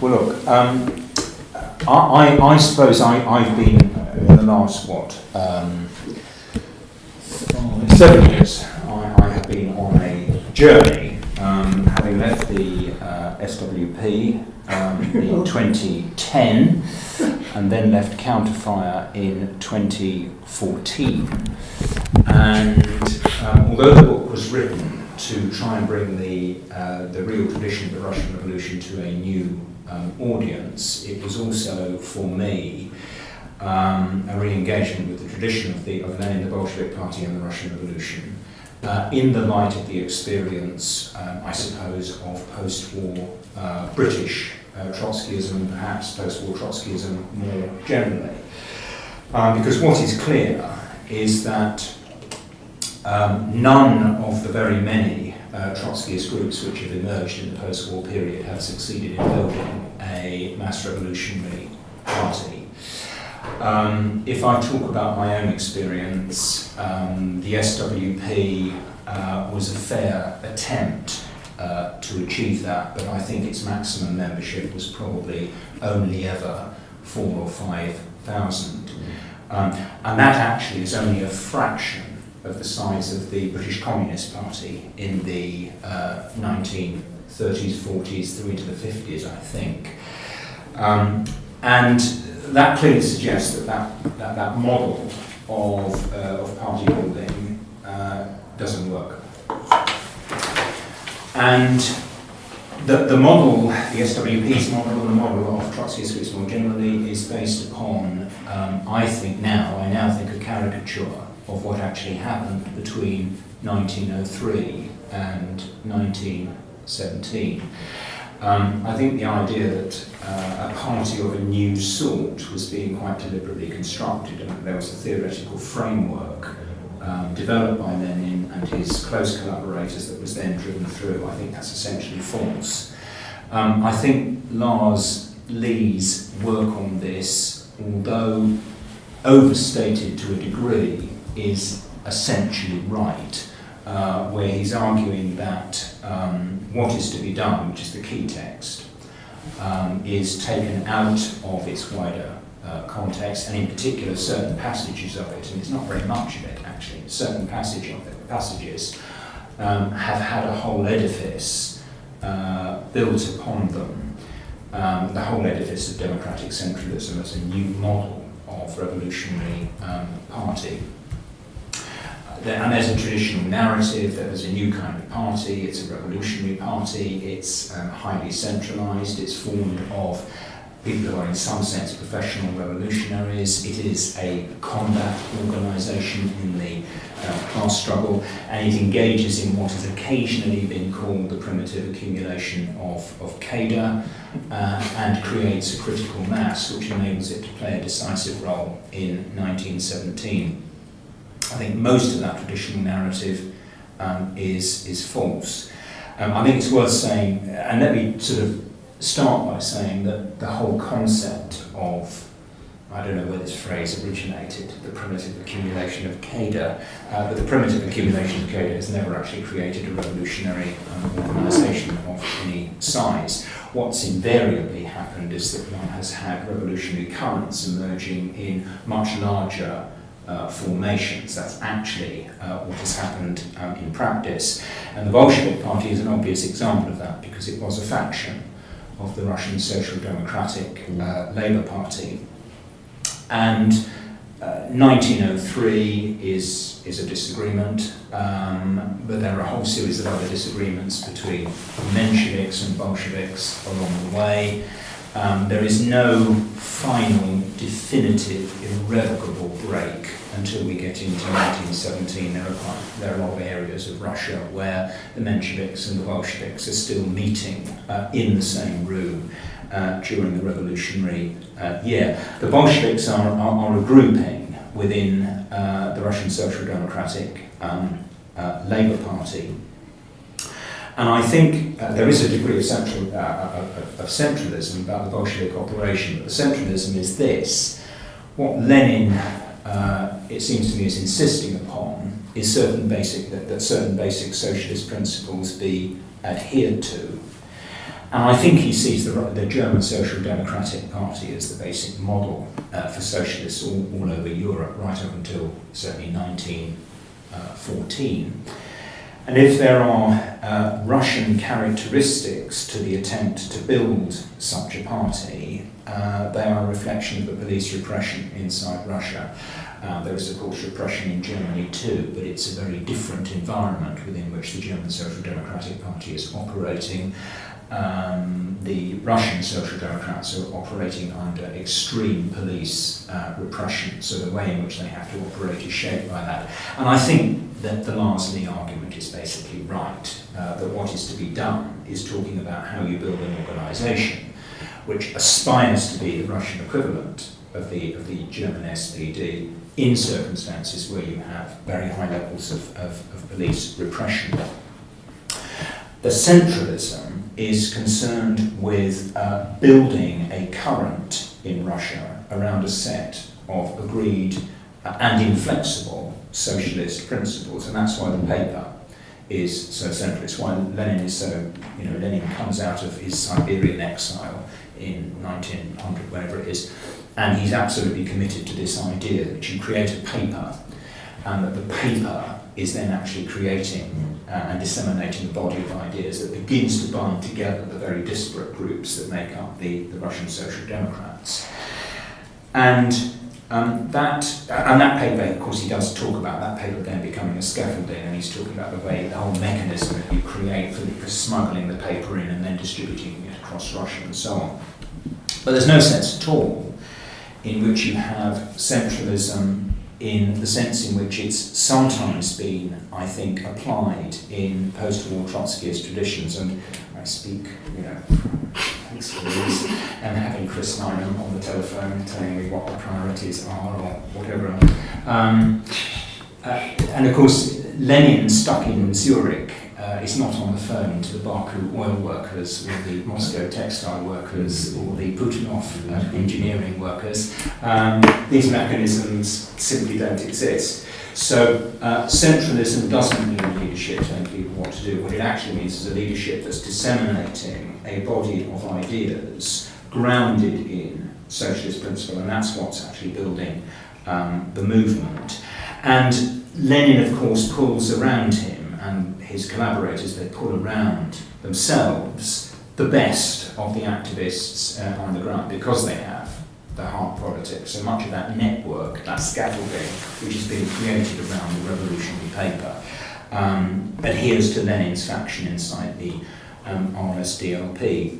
Well, look, I suppose I've been, in the last, 7 years, I have been on a journey, having left the SWP in 2010, and then left Counterfire in 2014. And although the book was written to try and bring the real tradition of the Russian Revolution to a new audience, it was also, for me, a re-engagement with the tradition of Lenin, the Bolshevik Party and the Russian Revolution, in the light of the experience, I suppose, of post-war British Trotskyism and perhaps post-war Trotskyism more generally. Because what is clear is that none of the very many Trotskyist groups which have emerged in the post-war period have succeeded in building a mass revolutionary party. If I talk about my own experience, the SWP was a fair attempt to achieve that, but I think its maximum membership was probably only ever 4,000 or 5,000. And that actually is only a fraction of the size of the British Communist Party in the 1930s, 40s, through into the 50s, I think. And that clearly suggests that model of party building doesn't work. And the model, the SWP's model, and the model of Trotskyist groups more generally, is based upon, I now think, a caricature of what actually happened between 1903 and 1917. I think the idea that a party of a new sort was being quite deliberately constructed, and there was a theoretical framework developed by Lenin and his close collaborators that was then driven through. I think that's essentially false. I think Lars Lee's work on this, although overstated to a degree, is essentially right, where he's arguing that what is to be done, which is the key text, is taken out of its wider context, and in particular certain passages of it, and it's not very much of it actually, certain passages have had a whole edifice built upon them, the whole edifice of democratic centralism as a new model of revolutionary party. And there's a traditional narrative that there's a new kind of party, it's a revolutionary party, it's highly centralised, it's formed of people who are in some sense professional revolutionaries, it is a combat organisation in the class struggle, and it engages in what has occasionally been called the primitive accumulation of cadre, and creates a critical mass which enables it to play a decisive role in 1917. I think most of that traditional narrative is false. I think it's worth saying, and let me sort of start by saying that the whole concept of, I don't know where this phrase originated, the primitive accumulation of cadre, but the primitive accumulation of cadre has never actually created a revolutionary organisation of any size. What's invariably happened is that one has had revolutionary currents emerging in much larger formations. That's actually what has happened in practice. And the Bolshevik Party is an obvious example of that because it was a faction of the Russian Social Democratic Labour Party. And 1903 is a disagreement, but there are a whole series of other disagreements between Mensheviks and Bolsheviks along the way. There is no final, definitive, irrevocable break until we get into 1917. There are a lot of areas of Russia where the Mensheviks and the Bolsheviks are still meeting in the same room during the revolutionary year. The Bolsheviks are a grouping within the Russian Social Democratic Labour Party. And I think there is a degree of centralism about the Bolshevik operation, but the centralism is this. What Lenin, it seems to me, is insisting upon is that certain basic socialist principles be adhered to. And I think he sees the German Social Democratic Party as the basic model for socialists all over Europe, right up until certainly 1914. And if there are Russian characteristics to the attempt to build such a party, they are a reflection of the police repression inside Russia. There is, of course, repression in Germany too, but it's a very different environment within which the German Social Democratic Party is operating. The Russian Social Democrats are operating under extreme police repression, so the way in which they have to operate is shaped by that. And I think that the Lars-Lee argument is basically right, that what is to be done is talking about how you build an organisation which aspires to be the Russian equivalent of the German SPD in circumstances where you have very high levels of police repression. The centralism is concerned with building a current in Russia around a set of agreed and inflexible socialist principles, and that's why the paper is so central. It's why Lenin is so, Lenin comes out of his Siberian exile in 1900, wherever it is, and he's absolutely committed to this idea that you create a paper, and that the paper is then actually creating and disseminating a body of ideas that begins to bind together the very disparate groups that make up the Russian Social Democrats. And that paper, of course, he does talk about that paper then becoming a scaffolding, and he's talking about the way, the whole mechanism that you create for smuggling the paper in and then distributing it across Russia and so on. But there's no sense at all in which you have centralism in the sense in which it's sometimes been, I think, applied in post-war Trotskyist traditions. And I speak, thanks for this, and having Chris Nyman on the telephone telling me what the priorities are or whatever. And of course, Lenin, stuck in Zurich, is not on the phone to the Baku oil workers or the Moscow textile workers or the Putinov engineering workers. These mechanisms simply don't exist. So centralism doesn't mean leadership telling people what to do. What it actually means is a leadership that's disseminating a body of ideas grounded in socialist principle, and that's what's actually building the movement. And Lenin, of course, pulls around him, and his collaborators, they pull around themselves the best of the activists on the ground, because they have the hard politics. So much of that network, that scaffolding, which has been created around the revolutionary paper, adheres to Lenin's faction inside the RSDLP.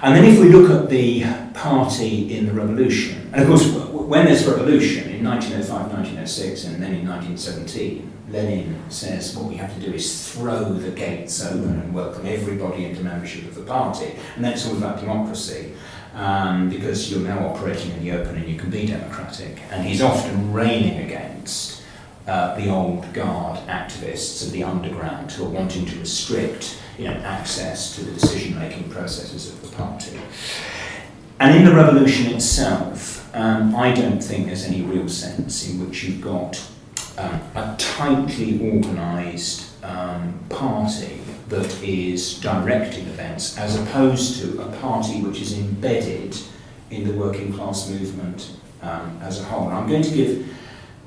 And then if we look at the party in the revolution, and of course when there's revolution in 1905, 1906 and then in 1917, Lenin says what we have to do is throw the gates open and welcome everybody into membership of the party. And then it's all about democracy, because you're now operating in the open and you can be democratic. And he's often railing against the old guard activists of the underground who are wanting to restrict access to the decision-making processes of the party. And in the revolution itself, I don't think there's any real sense in which you've got a tightly organised party that is directing events, as opposed to a party which is embedded in the working class movement as a whole. And I'm going to give,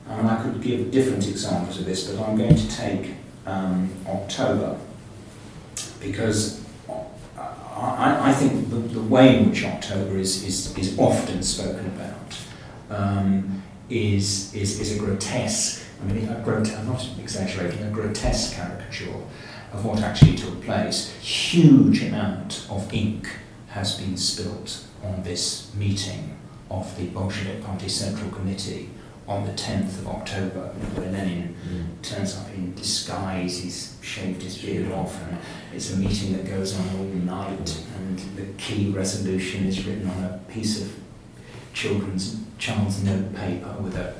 and I could give different examples of this, but I'm going to take October, because I think the way in which October is often spoken about is a grotesque, I'm not exaggerating, a grotesque caricature of what actually took place. Huge amount of ink has been spilt on this meeting of the Bolshevik Party Central Committee on the 10th of October, where Lenin turns up in disguise, he's shaved his beard off, and it's a meeting that goes on all night, and the key resolution is written on a piece of child's notepaper with a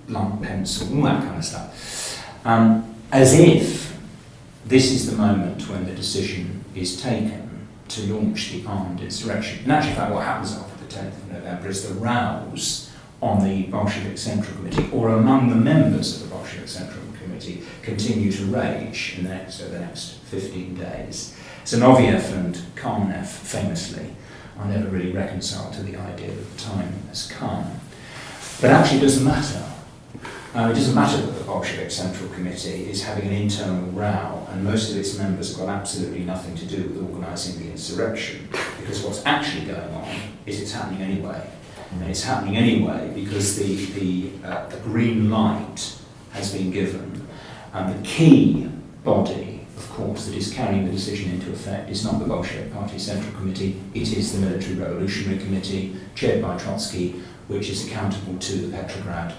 blunt pencil, all that kind of stuff. As if this is the moment when the decision is taken to launch the armed insurrection. In actual fact, what happens after the 10th of November is the rouse on the Bolshevik Central Committee, or among the members of the Bolshevik Central Committee, Committee continue to rage in the next 15 days. Zinoviev and Kamenev famously are never really reconciled to the idea that the time has come. But actually it doesn't matter. It doesn't matter that the Bolshevik Central Committee is having an internal row and most of its members have got absolutely nothing to do with organising the insurrection, because what's actually going on is it's happening anyway. And it's happening anyway because the green light has been given, and the key body, of course, that is carrying the decision into effect is not the Bolshevik Party Central Committee, it is the Military Revolutionary Committee, chaired by Trotsky, which is accountable to the Petrograd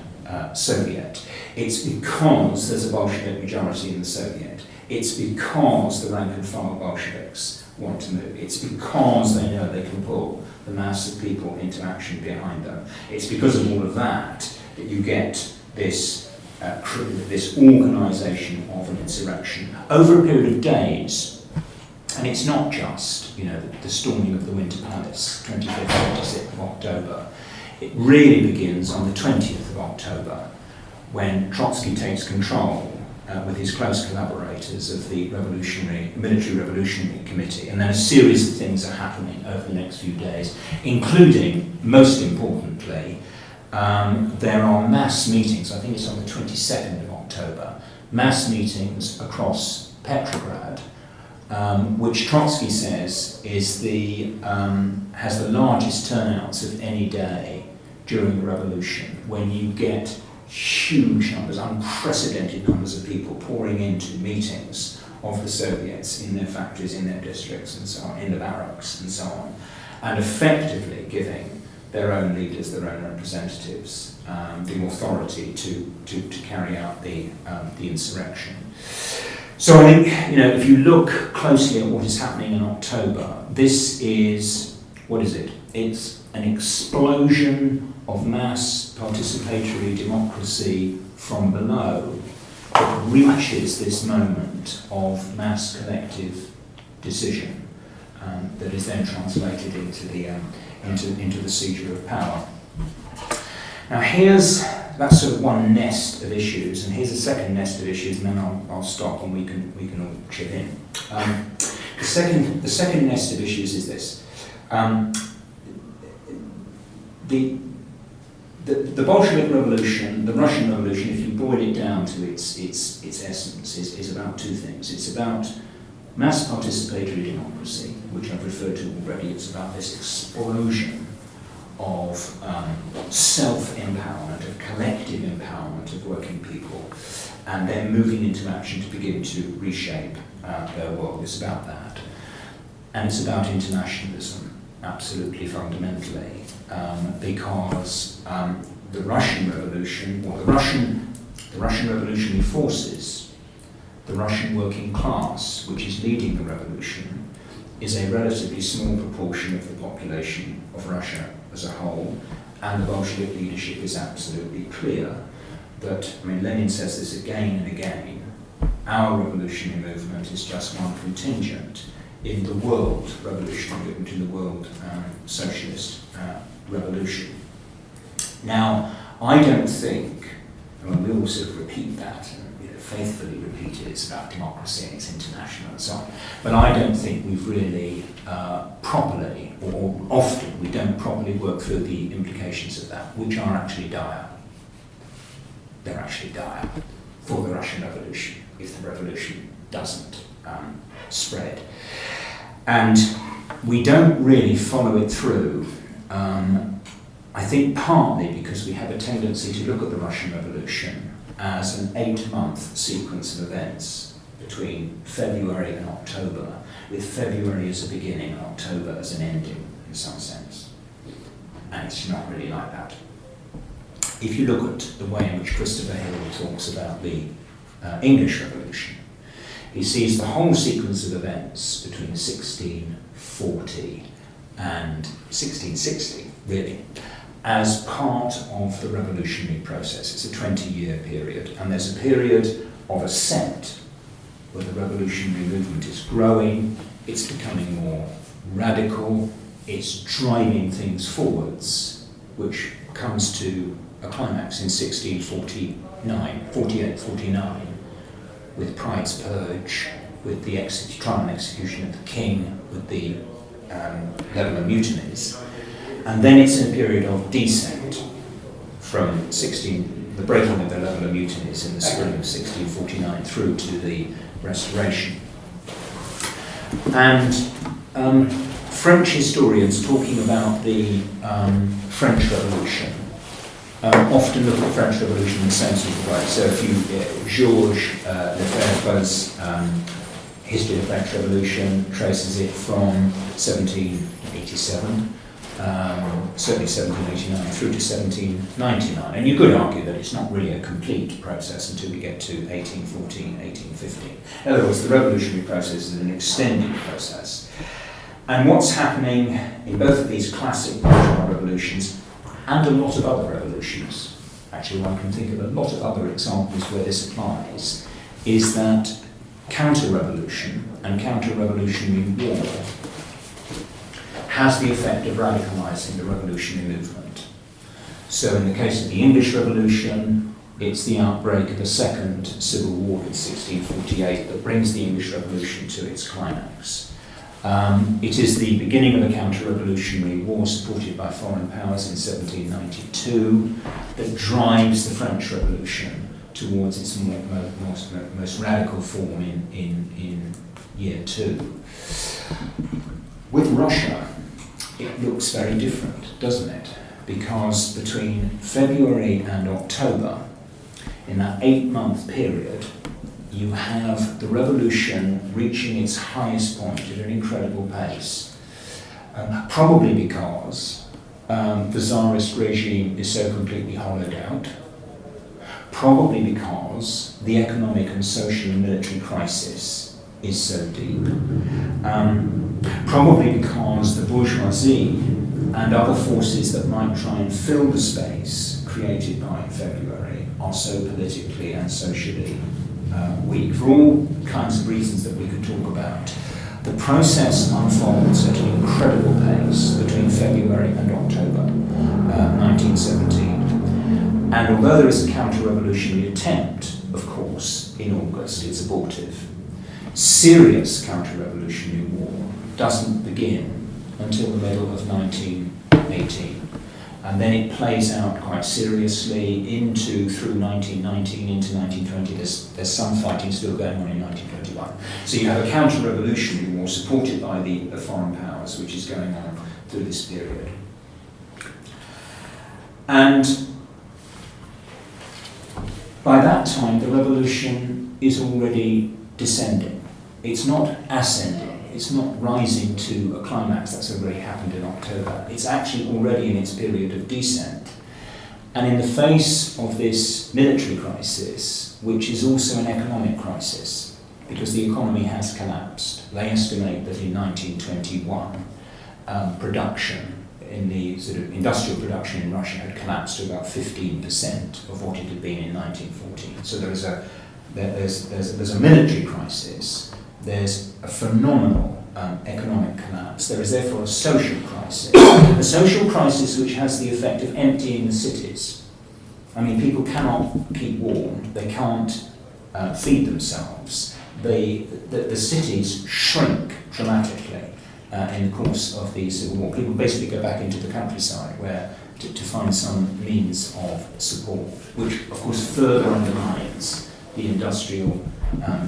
Soviet. It's because there's a Bolshevik majority in the Soviet. It's because the rank and file Bolsheviks want to move. It's because they know they can pull the mass of people into action behind them. It's because of all of that that you get this organisation of an insurrection over a period of days. And it's not just, the storming of the Winter Palace, 25th, 26th of October. It really begins on the 20th of October, when Trotsky takes control with his close collaborators of the Military Revolutionary Committee, and then a series of things are happening over the next few days, including, most importantly, there are mass meetings, I think it's on the 22nd of October, mass meetings across Petrograd, which Trotsky says is has the largest turnouts of any day during the revolution, when you get huge numbers, unprecedented numbers of people pouring into meetings of the Soviets in their factories, in their districts and so on, in the barracks and so on, and effectively giving their own leaders, their own representatives, the authority to carry out the insurrection. So I think, if you look closely at what is happening in October, this is, what is it? It's an explosion of mass participatory democracy from below that reaches this moment of mass collective decision that is then translated into the seizure of power. Now that's sort of one nest of issues, and here's a second nest of issues, and then I'll stop and we can all chip in. The second nest of issues is this. The Bolshevik Revolution, the Russian Revolution, if you boil it down to its essence, is about two things. It's about mass participatory democracy, which I've referred to already. It's about this explosion of self-empowerment, of collective empowerment of working people, and then moving into action to begin to reshape their world. It's about that. And it's about internationalism, absolutely fundamentally, because the Russian Revolution, or the Russian revolutionary forces, the Russian working class, which is leading the revolution, is a relatively small proportion of the population of Russia as a whole, and the Bolshevik leadership is absolutely clear that, Lenin says this again and again, our revolutionary movement is just one contingent in the world revolutionary, into the world socialist revolution. Now, I don't think, we all sort of repeat that, and faithfully repeat it, it's about democracy and it's international and so on, but I don't think we've really properly, or often we don't properly work through the implications of that, which are actually dire. They're actually dire for the Russian Revolution, if the revolution doesn't spread. And we don't really follow it through, I think partly because we have a tendency to look at the Russian Revolution as an 8-month sequence of events between February and October, with February as a beginning and October as an ending, in some sense. And it's not really like that. If you look at the way in which Christopher Hill talks about the English Revolution, he sees the whole sequence of events between 1640 and 1660, really, as part of the revolutionary process. It's a 20-year period, and there's a period of ascent where the revolutionary movement is growing, it's becoming more radical, it's driving things forwards, which comes to a climax in 1649, with Pride's Purge, with the trial and execution of the king, with the Lebanon mutinies. And then it's in a period of descent from the breaking of the Lebanon mutinies in the spring of 1649 through to the Restoration. And French historians talking about the French Revolution often look at the French Revolution in the same sort of way. So if you, Georges Lefebvre's History of the French Revolution traces it from 1787, certainly 1789 through to 1799. And you could argue that it's not really a complete process until we get to 1814, 1815. In other words, the revolutionary process is an extended process. And what's happening in both of these classic bourgeois revolutions and a lot of other revolutions, actually one can think of a lot of other examples where this applies, is that counter-revolution and counter-revolutionary war has the effect of radicalising the revolutionary movement. So in the case of the English Revolution, it's the outbreak of a second civil war in 1648 that brings the English Revolution to its climax. It is the beginning of a counter-revolutionary war supported by foreign powers in 1792 that drives the French Revolution towards its most radical form in year two. With Russia, it looks very different, doesn't it? Because between February and October, in that 8-month period, you have the revolution reaching its highest point at an incredible pace, probably because the Tsarist regime is so completely hollowed out, probably because the economic and social and military crisis is so deep, probably because the bourgeoisie and other forces that might try and fill the space created by February are so politically and socially weak. For all kinds of reasons that we could talk about, the process unfolds at an incredible pace between February and October 1917. And although there is a counter-revolutionary attempt, of course, in August, it's abortive. Serious counter-revolutionary war doesn't begin until the middle of 1918. And then it plays out quite seriously through 1919 into 1920. There's some fighting still going on in 1921. So you have a counter-revolutionary war supported by the foreign powers, which is going on through this period. And by that time, the revolution is already descending. It's not ascending. It's not rising to a climax that's already happened in October. It's actually already in its period of descent. And in the face of this military crisis, which is also an economic crisis, because the economy has collapsed, they estimate that in 1921, production in the sort of industrial production in Russia had collapsed to about 15% of what it had been in 1914. So there's a military crisis. There's a phenomenal economic collapse. There is therefore a social crisis. A social crisis which has the effect of emptying the cities. I mean, people cannot keep warm. They can't feed themselves. The cities shrink dramatically in the course of the Civil War. People basically go back into the countryside where to find some means of support, which of course further undermines the industrial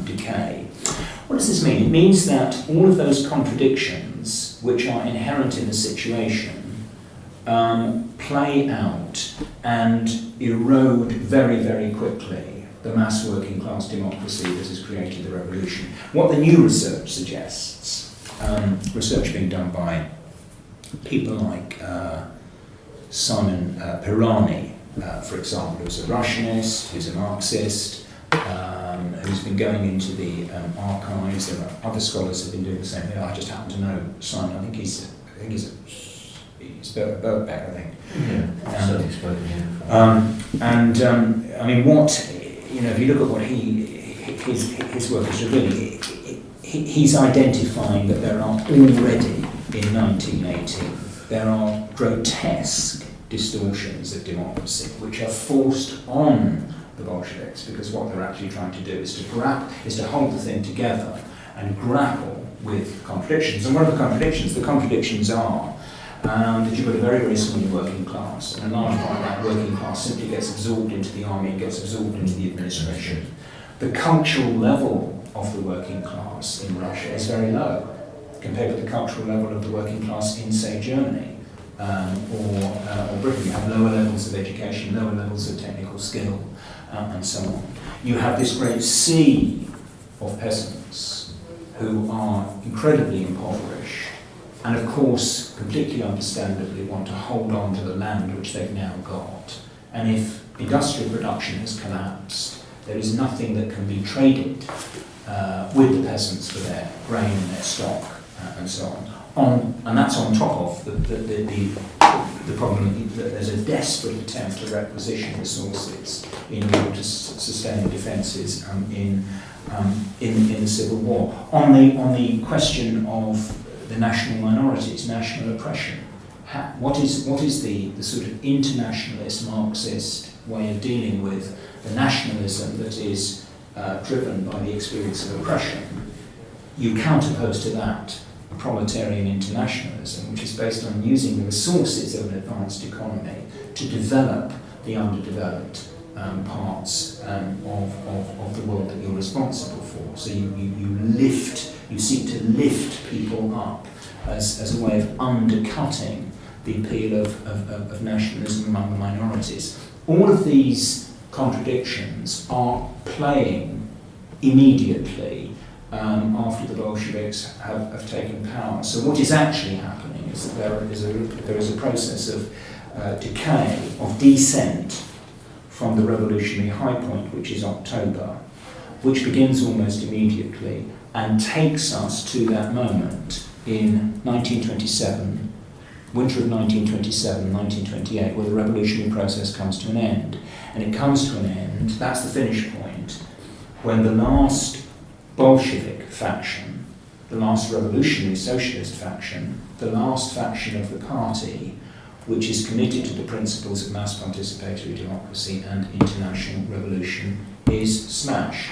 decay. What does this mean? It means that all of those contradictions which are inherent in the situation play out and erode very, very quickly the mass working class democracy that has created the revolution. What the new research suggests, research being done by people like Simon Pirani, for example, who's a Russianist, who's a Marxist, who's been going into the archives. There are other scholars who've been doing the same thing. I just happen to know Simon. I think he's Birkbeck, I think. Yeah, certainly spoken here. I mean, if you look at what his work is revealing, he's identifying that there are already in 1918 there are grotesque distortions of democracy which are forced on the Bolsheviks, because what they're actually trying to do is to hold the thing together and grapple with contradictions. And what are the contradictions? The contradictions are that you've got a very, very small working class, and a large part of that working class simply gets absorbed into the army and gets absorbed into the administration. The cultural level of the working class in Russia is very low compared with the cultural level of the working class in, say, Germany or Britain. You have lower levels of education, lower levels of technical skill, and so on. You have this great sea of peasants who are incredibly impoverished, and of course, completely understandably, want to hold on to the land which they've now got. And if industrial production has collapsed, there is nothing that can be traded with the peasants for their grain and their stock and so on. And that's on top of the problem that there's a desperate attempt to requisition resources in order to sustain defences in the Civil War. On the question of the national minorities, national oppression, what is the sort of internationalist Marxist way of dealing with the nationalism that is driven by the experience of oppression? You counterpose to that proletarian internationalism, which is based on using the resources of an advanced economy to develop the underdeveloped parts of the world that you're responsible for. So you seek to lift people up as a way of undercutting the appeal of nationalism among the minorities. All of these contradictions are playing immediately after the Bolsheviks have taken power. So what is actually happening is that there is a process of decay, of descent from the revolutionary high point, which is October, which begins almost immediately and takes us to that moment in 1927, winter of 1927, 1928, where the revolutionary process comes to an end. And it comes to an end, that's the finish point, when the last Bolshevik faction, the last revolutionary socialist faction, the last faction of the party, which is committed to the principles of mass participatory democracy and international revolution, is smashed.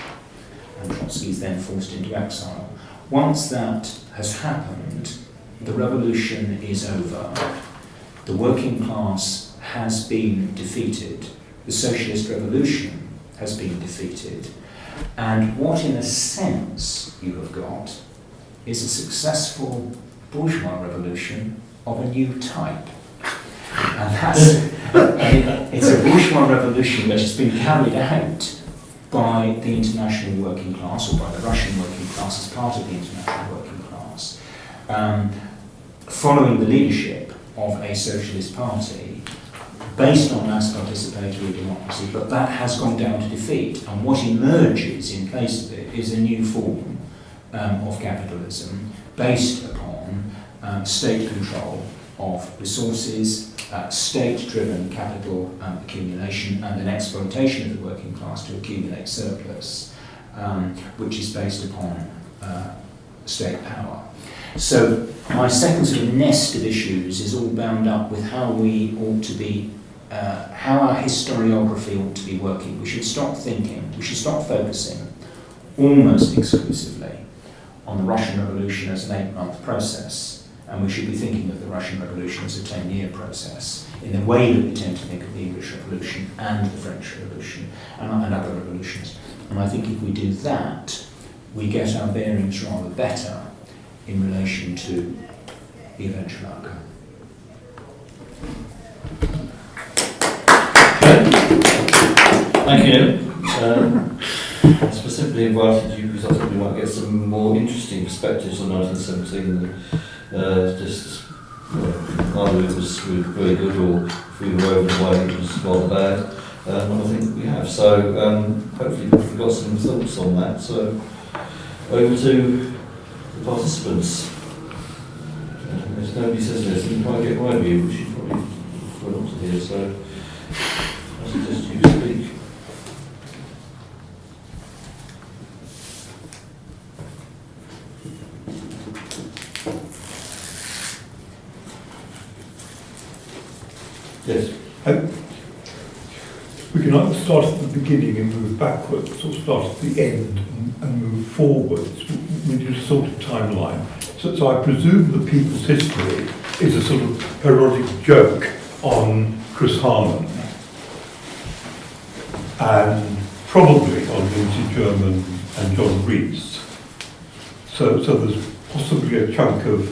And Trotsky is then forced into exile. Once that has happened, the revolution is over. The working class has been defeated. The socialist revolution has been defeated. And what, in a sense, you have got is a successful bourgeois revolution of a new type. And it's a bourgeois revolution which has been carried out by the international working class, or by the Russian working class as part of the international working class, following the leadership of a socialist party based on mass participatory democracy, but that has gone down to defeat. And what emerges in place of it is a new form of capitalism based upon state control of resources, state-driven capital accumulation, and an exploitation of the working class to accumulate surplus, which is based upon state power. So my second sort of nest of issues is all bound up with how we ought to be, how our historiography ought to be working. We should stop thinking, we should stop focusing almost exclusively on the Russian Revolution as an 8-month process, and we should be thinking of the Russian Revolution as a 10-year process, in the way that we tend to think of the English Revolution and the French Revolution and other revolutions. And I think if we do that, we get our bearings rather better in relation to the eventual outcome. Thank you. Specifically invited you because I thought we might get some more interesting perspectives on 1917 than just either it was very good or if we were over the way it was rather bad. And I think we have. So hopefully we've got some thoughts on that. So over to the participants. If nobody says anything, you might get my view, which you probably prefer not to hear. So I suggest you speak. Yes. we can either start at the beginning and move backwards, or start at the end and move forwards. We do a sort of timeline. So I presume the People's History is a sort of parodic joke on Chris Harman, and probably on Lindsay German and John Rees. So there's possibly a chunk of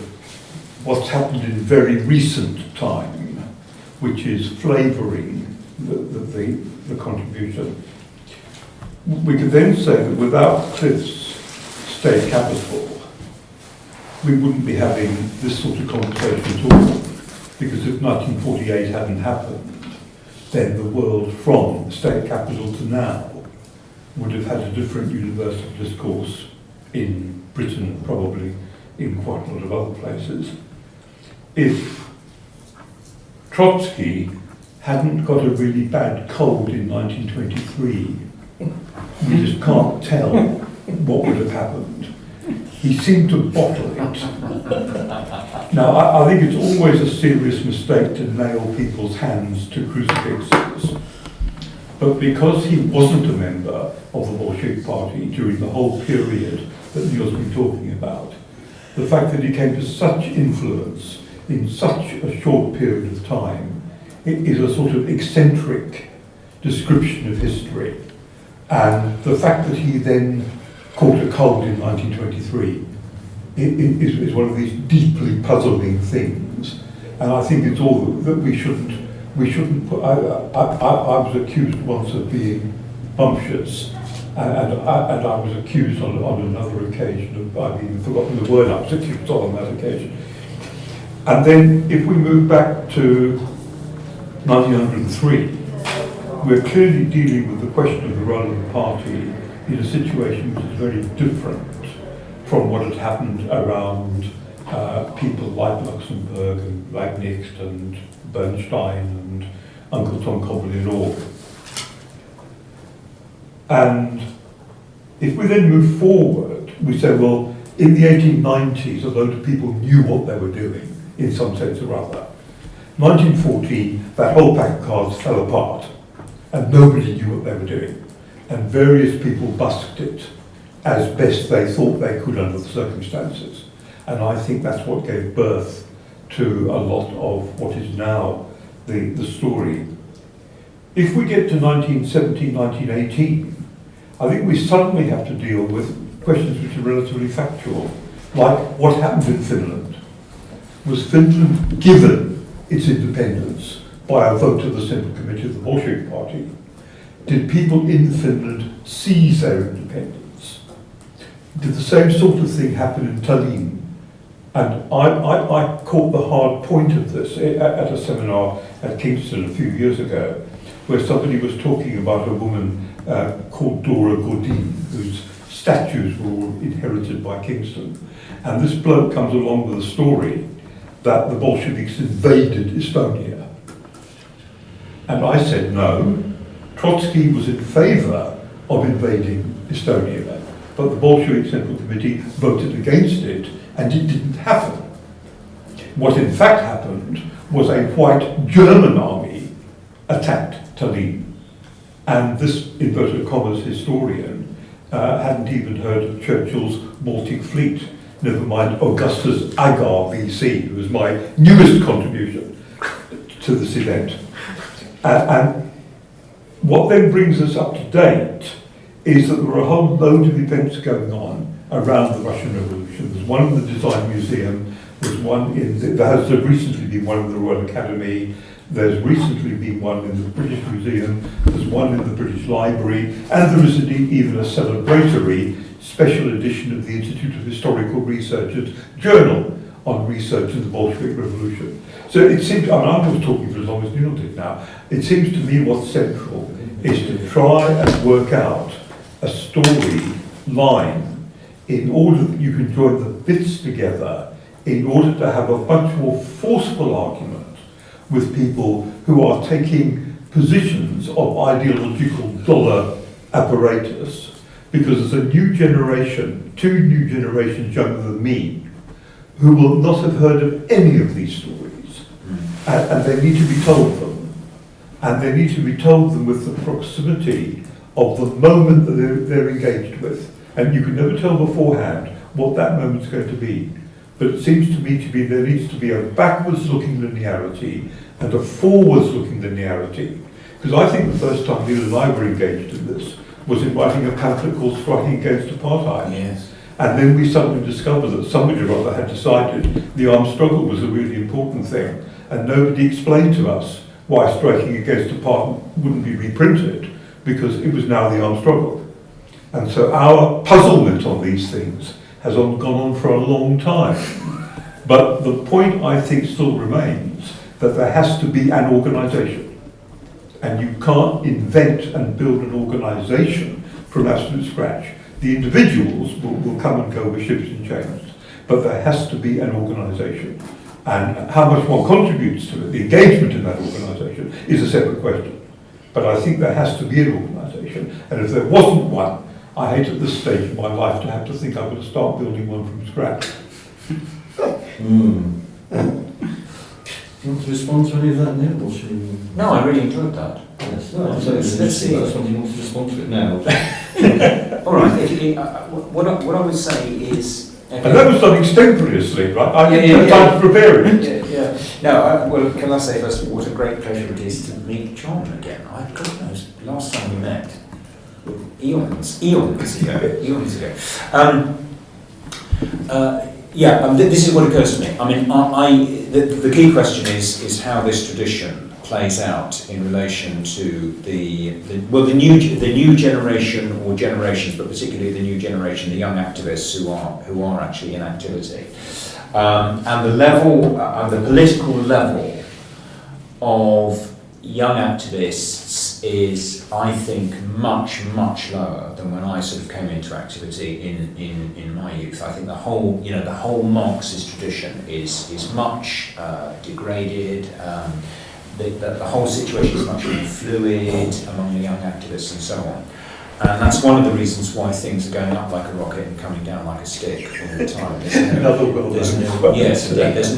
what's happened in very recent time, which is flavouring the contribution. We could then say that without Cliff's state capital, we wouldn't be having this sort of conversation at all, because if 1948 hadn't happened, then the world from state capital to now would have had a different universal discourse in Britain, probably in quite a lot of other places. If Trotsky hadn't got a really bad cold in 1923, we just can't tell what would have happened. He seemed to bottle it. Now, I think it's always a serious mistake to nail people's hands to crucifixes. But because he wasn't a member of the Bolshevik Party during the whole period that Neil's been talking about, the fact that he came to such influence in such a short period of time, it is a sort of eccentric description of history. And the fact that he then caught a cold in 1923 is one of these deeply puzzling things. And I think it's all that we shouldn't put. I was accused once of being bumptious, and I was accused on another occasion of, I've even forgotten the word I was accused of on that occasion. And then if we move back to 1903, we're clearly dealing with the question of the role of the party in a situation which is very different from what had happened around people like Luxemburg and Leibniz and Bernstein and Uncle Tom Cobley and all. And if we then move forward, we say, well, in the 1890s, a load of people knew what they were doing, in some sense or other. 1914, that whole pack of cards fell apart, and nobody knew what they were doing. And various people busked it as best they thought they could under the circumstances. And I think that's what gave birth to a lot of what is now the story. If we get to 1917, 1918, I think we suddenly have to deal with questions which are relatively factual, like what happened in Finland. Was Finland given its independence by a vote of the Central Committee of the Bolshevik Party? Did people in Finland seize their independence? Did the same sort of thing happen in Tallinn? And I caught the hard point of this at a seminar at Kingston a few years ago, where somebody was talking about a woman called Dora Gordine, whose statues were all inherited by Kingston. And this bloke comes along with a story that the Bolsheviks invaded Estonia. And I said no. Trotsky was in favour of invading Estonia, but the Bolshevik Central Committee voted against it, and it didn't happen. What in fact happened was a white German army attacked Tallinn, and this inverted commas historian hadn't even heard of Churchill's Baltic Fleet, never mind Augustus Agar BC, who was my newest contribution to this event. And what then brings us up to date is that there are a whole load of events going on around the Russian Revolution. There's one in the Design Museum, there has recently been one in the Royal Academy, there's recently been one in the British Museum, there's one in the British Library, and there is indeed even a celebratory special edition of the Institute of Historical Research's journal on research in the Bolshevik Revolution. So it seems, I was talking for as long as Neil did now, it seems to me what's central is to try and work out a story line in order that you can join the bits together in order to have a much more forceful argument with people who are taking positions of ideological dollar apparatus, because there's a new generation, 2 new generations younger than me, who will not have heard of any of these stories, and they need to be told them. and they need to be told them with the proximity of the moment that they're engaged with. And you can never tell beforehand what that moment's going to be. But it seems to me to be there needs to be a backwards-looking linearity and a forwards-looking linearity. Because I think the first time Neil and I were engaged in this was in writing a pamphlet called Striking Against Apartheid. Yes. And then we suddenly discovered that somebody or other had decided the armed struggle was a really important thing. And nobody explained to us why Striking Against Apartheid wouldn't be reprinted, because it was now the armed struggle. And so our puzzlement on these things has gone on for a long time. But the point, I think, still remains that there has to be an organisation. And you can't invent and build an organisation from absolute scratch. The individuals will come and go with ships in chains, but there has to be an organisation. And how much one contributes to it, the engagement in that organisation, is a separate question. But I think there has to be an organisation, and if there wasn't one, I hate at this stage of my life to have to think I'm going to start building one from scratch. Do you want to respond to any of that, Neil? Or should we... No, I really enjoyed that. Yes, no, Let's see. see. That's when you want to respond to it now. All right. What I would say is, And that was done extemporaneously, right? I Yeah, didn't yeah, have time to prepare it. yeah. No, well, can I say first of all, what a great pleasure it is to meet John again. God knows, last time we met, eons ago. This is what occurs to me. I mean, the key question is how this tradition plays out in relation to the new generation or generations, but particularly the new generation, the young activists who are actually in activity, and the level, the political level of young activists is, I think, much lower than when I sort of came into activity in my youth. I think the whole Marxist tradition is much degraded. The whole situation is much more fluid among the young activists and so on. And that's one of the reasons why things are going up like a rocket and coming down like a stick all the time. There's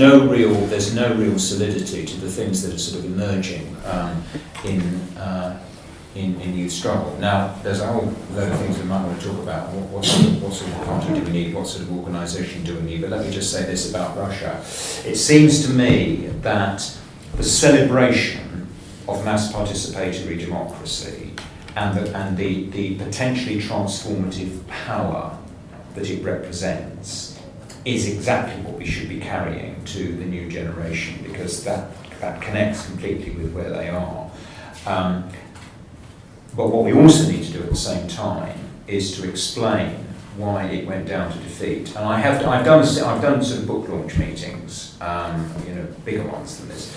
no real solidity to the things that are sort of emerging in youth struggle. Now, there's a whole load of things we might want to talk about. What sort of party do we need? What sort of organisation do we need? But let me just say this about Russia. It seems to me that the celebration of mass participatory democracy and the potentially transformative power that it represents is exactly what we should be carrying to the new generation, because that connects completely with where they are. But what we also need to do at the same time is to explain why it went down to defeat. And I've done sort of book launch meetings, bigger ones than this,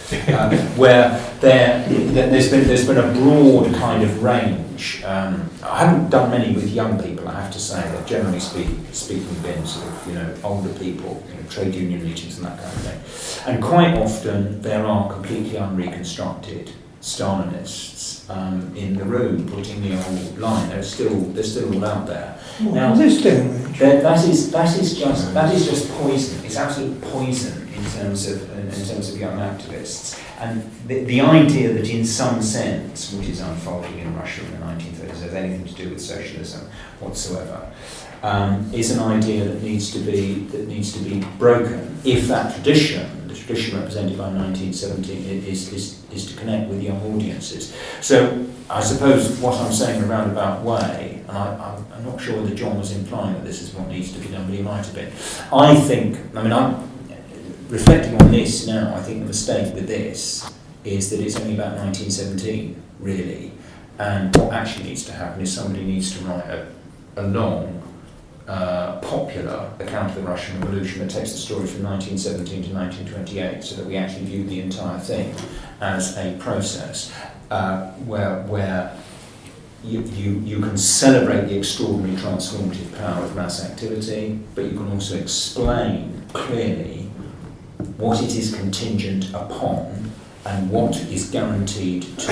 where there's been a broad kind of range. I haven't done many with young people, I have to say. They've generally speaking been sort of older people, trade union meetings and that kind of thing. And quite often there are completely unreconstructed Stalinists in the room putting the old line. They're still all out there. Now, this day and age. That is just poison. It's absolute poison in terms of young activists. And the idea that in some sense what is unfolding in Russia in the 1930s has anything to do with socialism whatsoever is an idea that needs to be broken. If that tradition, the tradition represented by 1917, is to connect with young audiences. So I suppose what I'm saying in a roundabout way, and I'm not sure whether John was implying that this is what needs to be done, but he might have been. I'm reflecting on this now, I think the mistake with this is that it's only about 1917, really. And what actually needs to happen is somebody needs to write a long, popular account of the Russian Revolution that takes the story from 1917 to 1928, so that we actually view the entire thing as a process where you can celebrate the extraordinary transformative power of mass activity, but you can also explain clearly what it is contingent upon and what is guaranteed to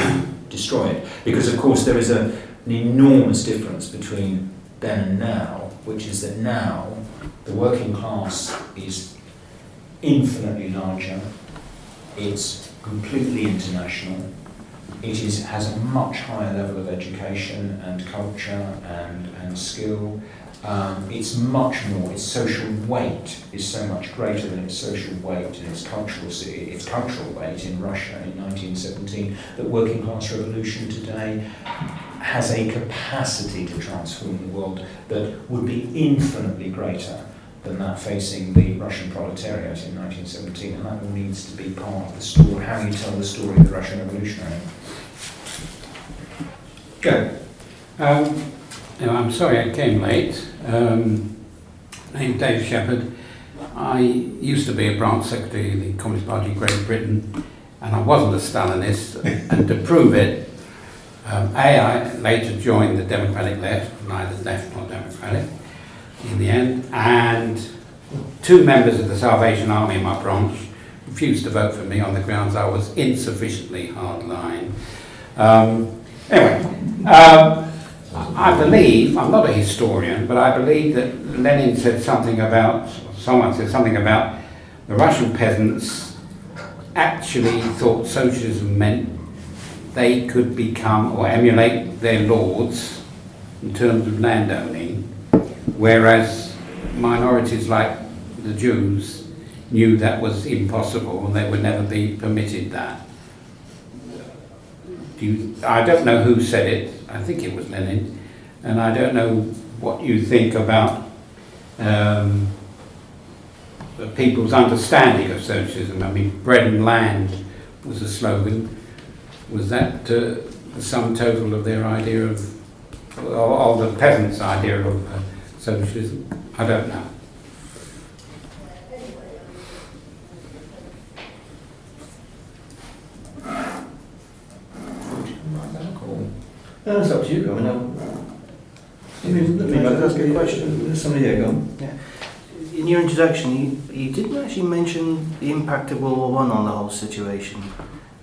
destroy it. Because of course there is an enormous difference between then and now, which is that now the working class is infinitely larger, it's completely international, has a much higher level of education and culture and skill. It's much more, its social weight is so much greater than its social weight and its cultural weight in Russia in 1917, that working class revolution today has a capacity to transform the world that would be infinitely greater than that facing the Russian proletariat in 1917, and that all needs to be part of the story, how you tell the story of the Russian Revolution, I think. Go. I'm sorry I came late. Named Dave Shepherd. I used to be a branch secretary of the Communist Party of Great Britain, and I wasn't a Stalinist. And to prove it, I later joined the Democratic Left, neither left nor Democratic in the end, and two members of the Salvation Army in my branch refused to vote for me on the grounds I was insufficiently hardline. I believe, I'm not a historian, but I believe that Lenin said something about, someone said something about the Russian peasants actually thought socialism meant they could become or emulate their lords in terms of landowning, whereas minorities like the Jews knew that was impossible and they would never be permitted that. I don't know who said it, I think it was Lenin, and I don't know what you think about people's understanding of socialism. I mean, bread and land was a slogan. Was that the sum total of their idea of the peasants' idea of socialism? I don't know. No, it's up to you. That's a good question. There's somebody here, go on. Yeah. In your introduction, you didn't actually mention the impact of World War I on the whole situation.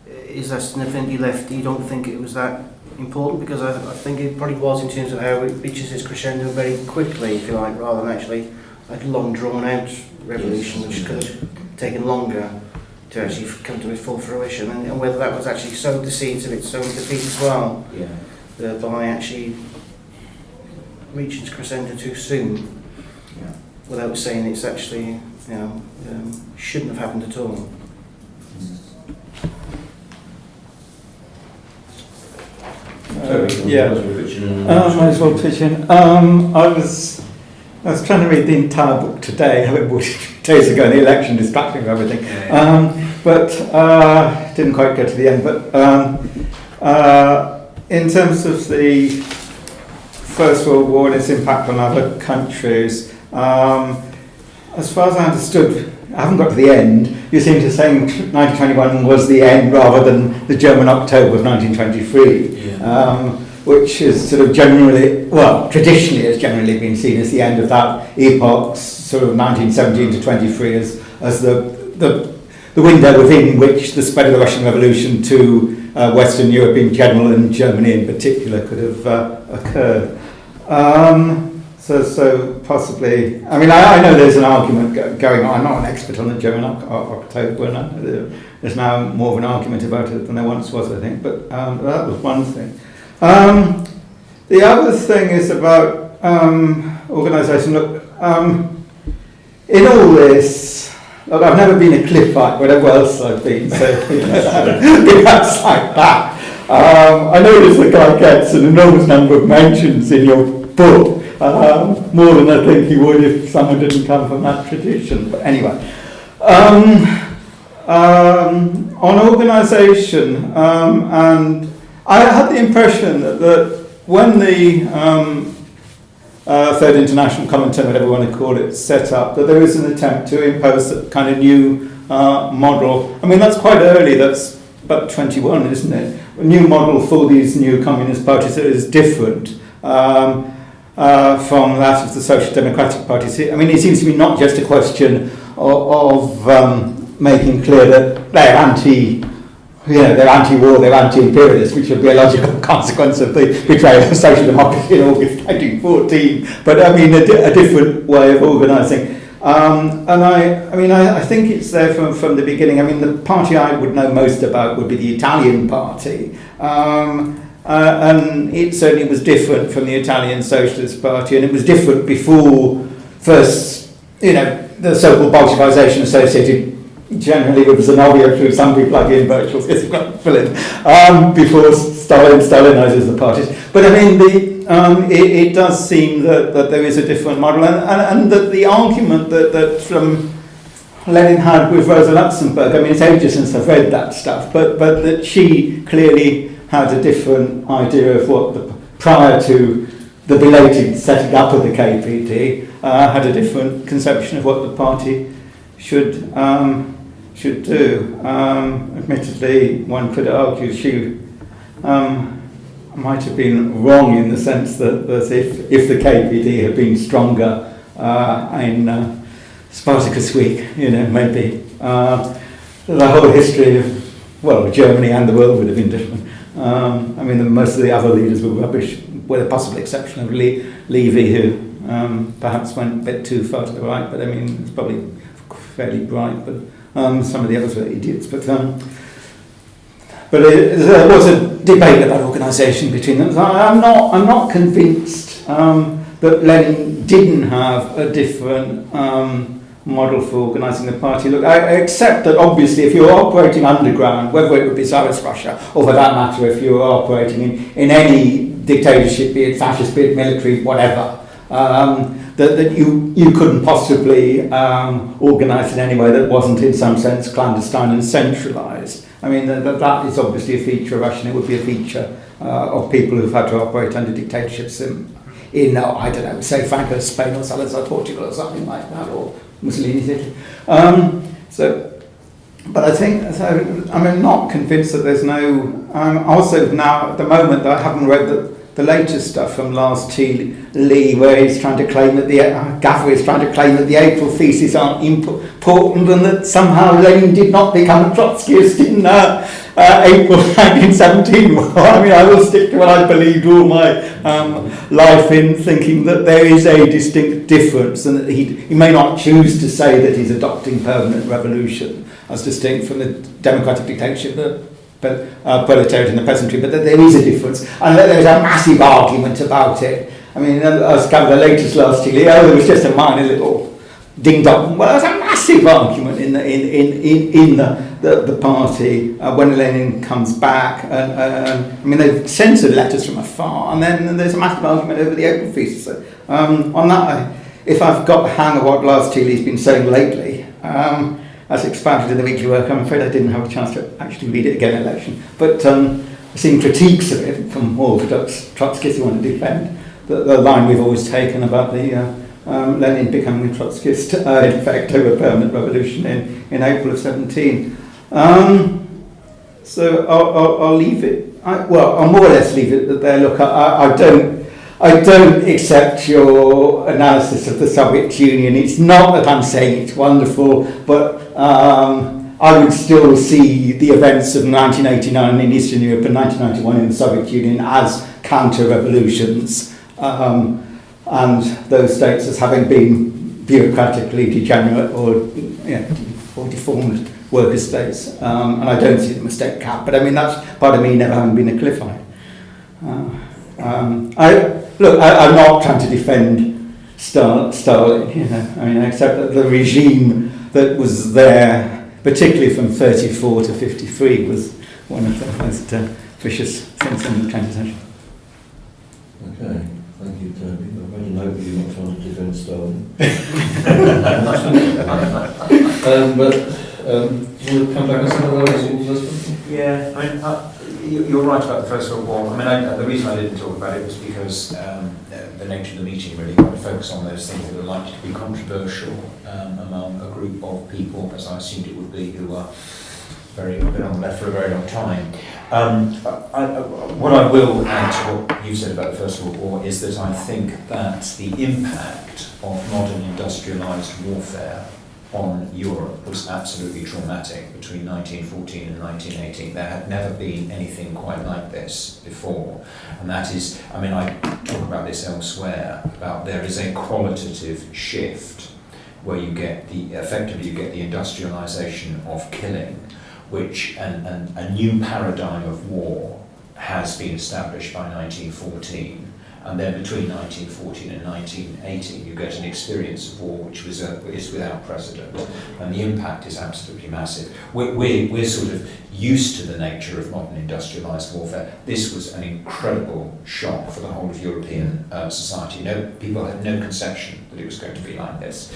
Is that significant? You don't think it was that important? Because I think it probably was, in terms of how it reaches its crescendo very quickly, if you like, rather than actually a long drawn out revolution, which could have taken longer to actually come to its full fruition, and whether that was actually sowed the seeds of its own defeat as well. Yeah. By actually reaching its crescendo too soon, without saying it's actually, shouldn't have happened at all. Might as well pitch in. I was trying to read the entire book today. I haven't bought it days ago. The election distracting from everything, but didn't quite get to the end. But in terms of the First World War and its impact on other countries, as far as I understood, I haven't got to the end. You seem to say 1921 was the end rather than the German October of 1923, which is sort of traditionally has generally been seen as the end of that epoch, sort of 1917 to 23, as the window within which the spread of the Russian Revolution to Western Europe in general and Germany in particular could have occurred. So possibly, I mean, I know there's an argument going on. I'm not an expert on the German October, and there's now more of an argument about it than there once was, I think, but that was one thing. The other thing is about organisation. Look, in all this, look, I've never been a cliff fight, whatever else I've been, so that's like that. I notice the guy gets an enormous number of mentions in your book, more than I think he would if someone didn't come from that tradition. But anyway, on organisation, and I had the impression that when the Third International Comintern, whatever you want to call it, set up, that there was an attempt to impose a kind of new model. I mean, that's quite early, that's about 21, isn't it? A new model for these new communist parties that is different from that of the Social Democratic Party. I mean, it seems to me not just a question of making clear that they're they're anti-war, they're anti-imperialist, which would be a logical consequence of the betrayal of social democracy in August 1914. But I mean, a different way of organising. And I think it's there from the beginning. I mean, the party I would know most about would be the Italian party. And it certainly was different from the Italian Socialist Party, and it was different before first, the so-called Bolshevization associated generally with Zinoviev, through some people like Ian Birchall, before Stalinizes the parties. But I mean, it does seem that there is a different model, and that the argument that Lenin had with Rosa Luxemburg, I mean, it's ages since I've read that stuff, but that she clearly had a different idea of what prior to the belated setting up of the KPD, had a different conception of what the party should do. Admittedly, one could argue she might have been wrong in the sense that if the KPD had been stronger in Spartacus Week, maybe the whole history of Germany and the world would have been different. I mean, most of the other leaders were rubbish, with a possible exception of Levy, who perhaps went a bit too far to the right, but I mean, it's probably fairly bright, but some of the others were idiots. But there was a debate about organisation between them. So I'm not convinced that Lenin didn't have a different model for organising the party. Look, I accept that obviously if you're operating underground, whether it would be Tsarist Russia, or for that matter if you're operating in any dictatorship, be it fascist, be it military, whatever, that you couldn't possibly organise in any way that wasn't in some sense clandestine and centralised. I mean, that is obviously a feature of Russia, and it would be a feature of people who've had to operate under dictatorships in I don't know, say Franco's Spain or Salazar Portugal or something like that, or Mussolini's Italy. But I think, I'm not convinced that there's no... also now, at the moment, I haven't read the latest stuff from Lars T. Lee, where he's trying to claim that Gaffer is trying to claim that the April theses aren't important, and that somehow Lenin did not become a Trotskyist in April 1917. Well, I mean, I will stick to what I believed all my life in, thinking that there is a distinct difference, and that he may not choose to say that he's adopting permanent revolution as distinct from the democratic dictatorship, the proletariat and the peasantry, but that there is a difference, and that there's a massive argument about it. I mean, I was covered the latest last year, there was just a minor little ding-dong. Well, there's a massive argument in the party when Lenin comes back. I mean, they've censored letters from afar, and then there's a massive argument over the April thesis. So, on that, if I've got the hang of what Lars T. Lee's been saying lately, as expounded in the weekly work, I'm afraid I didn't have a chance to actually read it again in election. But I've seen critiques of it from orthodox Trotskyists who want to defend the line we've always taken about the Lenin becoming a Trotskyist effect over permanent revolution in April of 17. So I'll leave it. I'll more or less leave it there. Look, I don't accept your analysis of the Soviet Union. It's not that I'm saying it's wonderful, but I would still see the events of 1989 in Eastern Europe and 1991 in the Soviet Union as counter-revolutions, and those states as having been bureaucratically degenerate or deformed worker states. And I don't see them as state cap, but I mean that's part of me never having been a Cliffite. I'm not trying to defend Stalin, I mean, except that the regime that was there, particularly from 34 to 53, was one of the most vicious things in the 20th century. Okay, thank you, Toby. I've made a note that you're not trying to defend Stalin. Do you want to come back and say that? Yeah, I mean, you're right about the First World War. I mean, the reason I didn't talk about it was because the nature of the meeting really wanted to focus on those things that are likely to be controversial among a group of people, as I assumed it would be, who are been on the left for a very long time. What I will add to what you said about the First World War is that I think that the impact of modern industrialised warfare on Europe was absolutely traumatic between 1914 and 1918. There had never been anything quite like this before. And that is, I mean, I talk about this elsewhere, about there is a qualitative shift where you get effectively you get the industrialization of killing, which and a new paradigm of war has been established by 1914. And then between 1914 and 1918, you get an experience of war which is without precedent, and the impact is absolutely massive. We're sort of used to the nature of modern industrialised warfare. This was an incredible shock for the whole of European society. People had no conception that it was going to be like this.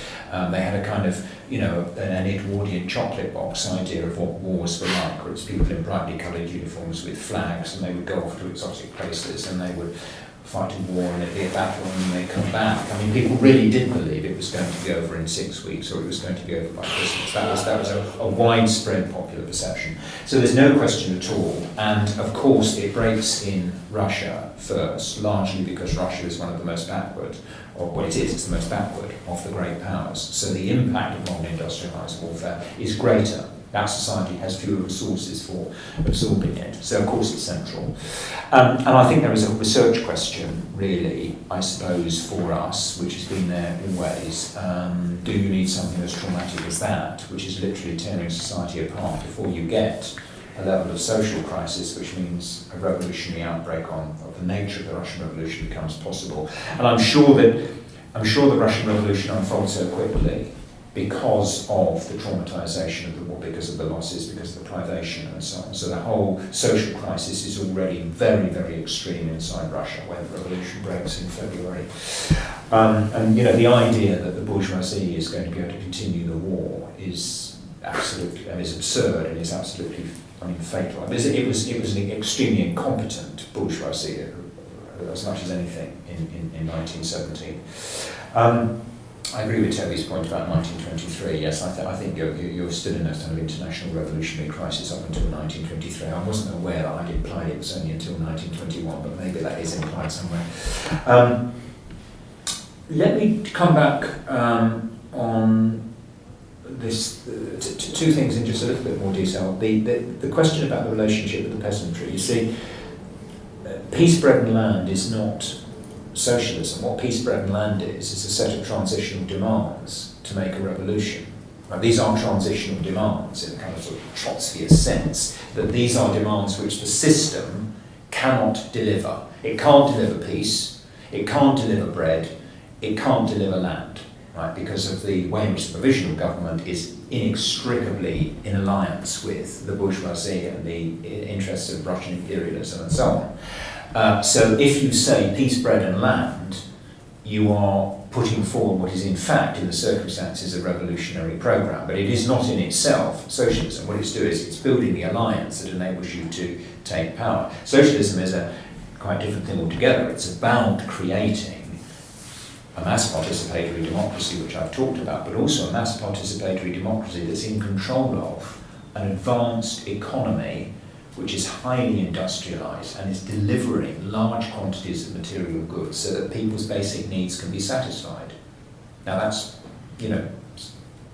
They had a kind of, an Edwardian chocolate box idea of what wars were like, where it's people in brightly coloured uniforms with flags, and they would go off to exotic places, and they would fight a war and it'd be a battle and then they'd come back. I mean, people really did believe it was going to be over in 6 weeks or it was going to be over by Christmas. That was a widespread popular perception. So there's no question at all. And of course it breaks in Russia first, largely because Russia is one of the most backward, it's the most backward of the great powers. So the impact of modern industrialised warfare is greater. That society has fewer resources for absorbing it. So of course it's central. And I think there is a research question, really, I suppose, for us, which has been there always. Do you need something as traumatic as that, which is literally tearing society apart before you get a level of social crisis, which means a revolutionary outbreak of the nature of the Russian Revolution becomes possible. And I'm sure the Russian Revolution unfolds so quickly because of the traumatization of the war, because of the losses, because of the privation and so on. So the whole social crisis is already very, very extreme inside Russia when the revolution breaks in February. And the idea that the bourgeoisie is going to be able to continue the war is absolutely, is absurd and is absolutely, fatal. It was an extremely incompetent bourgeoisie, as much as anything, in 1917. I agree with Toby's point about 1923. Yes, I think you're still in a kind of international revolutionary crisis up until 1923. I wasn't aware that I'd implied it was only until 1921, but maybe that is implied somewhere. Let me come back on this two things in just a little bit more detail. The question about the relationship with the peasantry. You see, peace, bread and land is not socialism. What peace, bread and land is a set of transitional demands to make a revolution. Right? These are transitional demands in a kind of sort of Trotskyist sense, that these are demands which the system cannot deliver. It can't deliver peace, it can't deliver bread, it can't deliver land, right? Because of the way in which the provisional government is inextricably in alliance with the bourgeoisie and the interests of Russian imperialism and so on. So if you say peace, bread and land, you are putting forward what is in fact, in the circumstances, a revolutionary programme. But it is not in itself socialism. What it's doing is it's building the alliance that enables you to take power. Socialism is a quite different thing altogether. It's about creating a mass participatory democracy, which I've talked about, but also a mass participatory democracy that's in control of an advanced economy which is highly industrialised and is delivering large quantities of material goods so that people's basic needs can be satisfied. Now that's,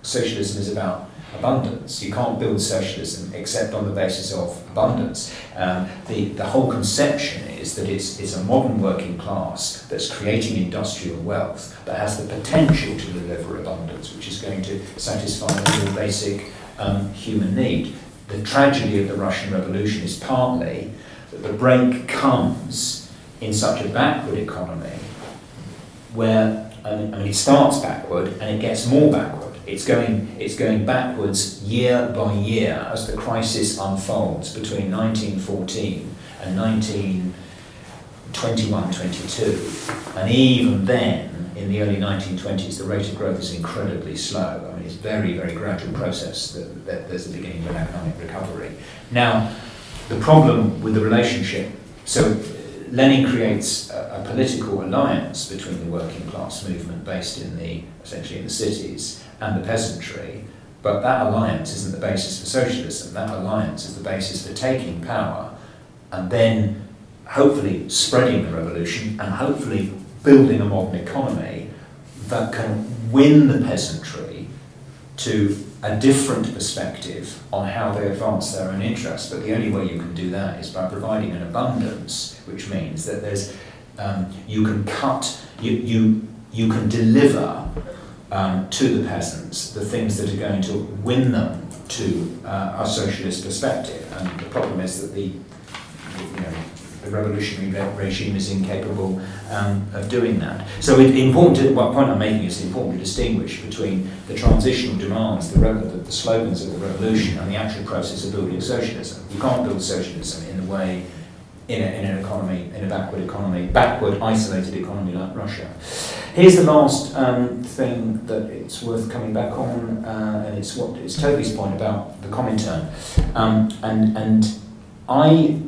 socialism is about abundance. You can't build socialism except on the basis of abundance. The whole conception is that it's a modern working class that's creating industrial wealth that has the potential to deliver abundance, which is going to satisfy all basic human need. The tragedy of the Russian Revolution is partly that the break comes in such a backward economy where, it starts backward and it gets more backward. It's going backwards year by year as the crisis unfolds between 1914 and 1921-22. And even then, in the early 1920s, the rate of growth is incredibly slow. It's a very, very gradual process that there's the beginning of an economic recovery. Now, the problem with the relationship, so Lenin creates a political alliance between the working class movement based essentially in the cities and the peasantry, but that alliance isn't the basis for socialism. That alliance is the basis for taking power and then hopefully spreading the revolution and hopefully building a modern economy that can win the peasantry to a different perspective on how they advance their own interests. But the only way you can do that is by providing an abundance, which means that there's you can deliver to the peasants, the things that are going to win them to a socialist perspective. And the problem is that the revolutionary regime is incapable of doing that. So what point I'm making is important to distinguish between the transitional demands, the slogans of the revolution, and the actual process of building socialism. You can't build socialism in the way in an economy, in a backward, isolated economy like Russia. Here's the last thing that it's worth coming back on, and it's Toby's point about the Comintern, and I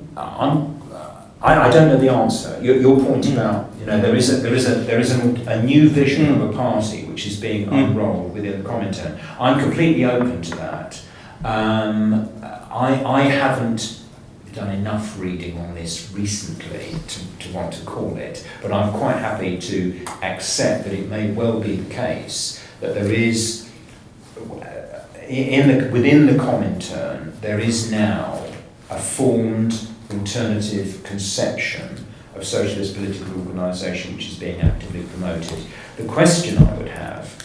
don't know the answer. Your point about there is a new vision of a party which is being unrolled within the Comintern. I'm completely open to that. I haven't done enough reading on this recently to want to call it, but I'm quite happy to accept that it may well be the case that there is within the Comintern there is now a formed alternative conception of socialist political organisation which is being actively promoted. The question I would have,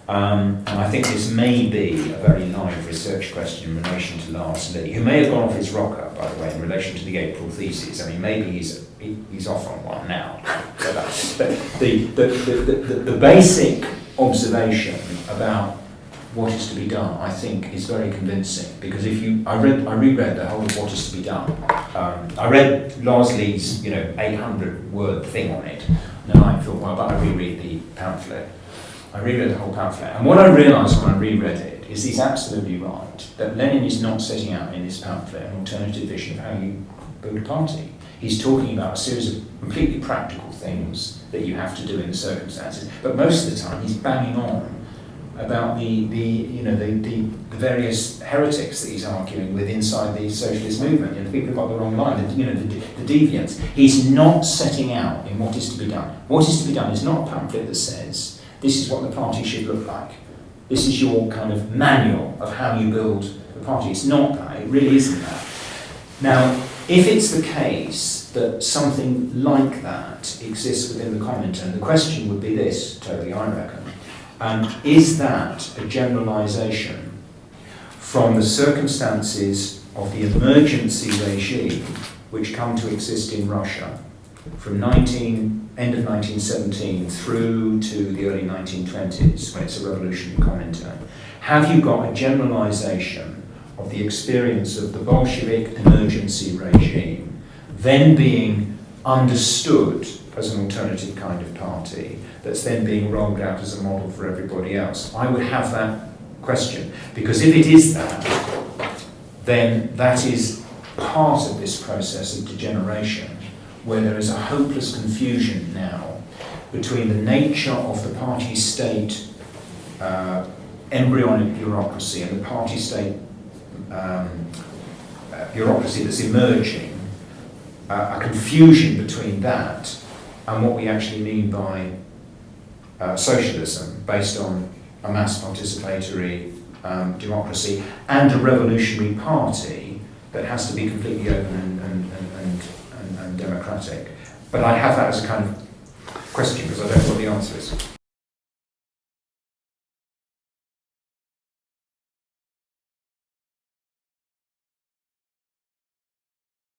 and I think this may be a very live research question in relation to Lars Lee, who may have gone off his rocker, by the way, in relation to the April thesis. I mean, maybe he's off on one now. But the basic observation about what is to be done, I think, is very convincing, because I reread the whole of What Is to Be Done. I read Lars Lee's 800-word thing on it, and then I thought, well, but I reread the pamphlet. I reread the whole pamphlet, and what I realised when I reread it is he's absolutely right, that Lenin is not setting out in this pamphlet an alternative vision of how you build a party. He's talking about a series of completely practical things that you have to do in the circumstances, but most of the time he's banging on about the various heretics that he's arguing with inside the socialist movement. The people who've got the wrong line, the deviants. He's not setting out in What Is to Be Done. What Is to Be Done is not a pamphlet that says this is what the party should look like. This is your kind of manual of how you build a party. It's not that. It really isn't that. Now, if it's the case that something like that exists within the Comintern, the question would be this, totally, I reckon. Is that a generalisation from the circumstances of the emergency regime which come to exist in Russia from end of 1917 through to the early 1920s, when it's a revolutionary Comintern? Have you got a generalisation of the experience of the Bolshevik emergency regime then being understood as an alternative kind of party that's then being rolled out as a model for everybody else? I would have that question, because if it is that, then that is part of this process of degeneration, where there is a hopeless confusion now between the nature of the party state embryonic bureaucracy and the party state bureaucracy that's emerging, a confusion between that and what we actually mean by socialism based on a mass participatory democracy and a revolutionary party that has to be completely open and democratic. But I have that as a kind of question because I don't know what the answer is.